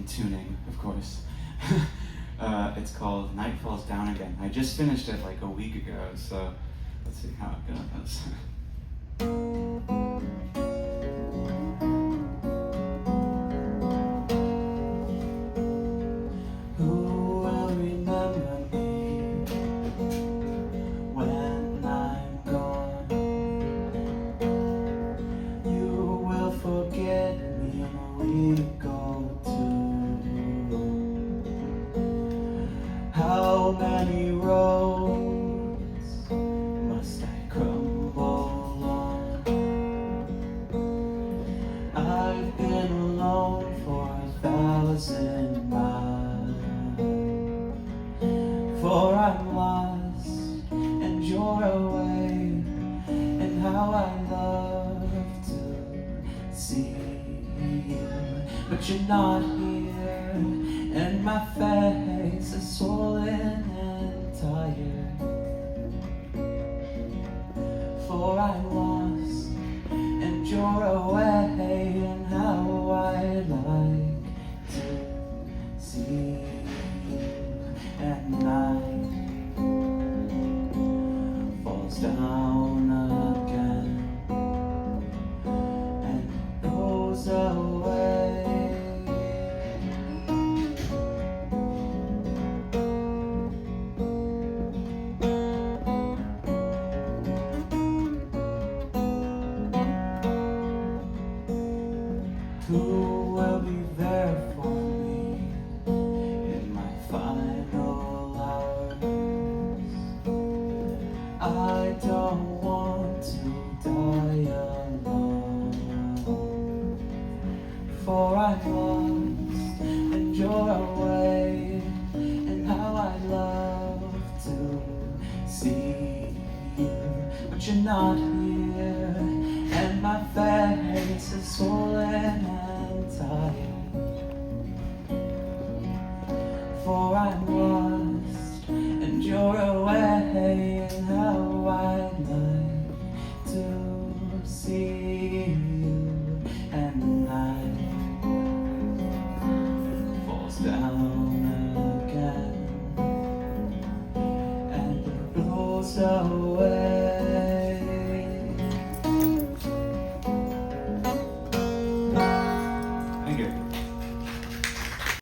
tuning, of course. It's called Night Falls Down Again. I just finished it like a week ago, so let's see how it goes. Who will remember me when I'm gone? You will forget me in a week or two. How many roads must I crumble on? I've been alone for 1,000 miles, for I'm lost and you're away, and how I love to see you, but you're not here, and my face is swollen and tired, for I'm lost and you're away, and how I like to see you at night. Falls down again and goes away. Who will be there for me in my final hours? I don't want to die alone, for I'm lost and you're away, and how I love to see you, but you're not here, and my face is swollen and tired, for I'm lost and you're away, and how I'd like to see you at night. Falls down again and blows away.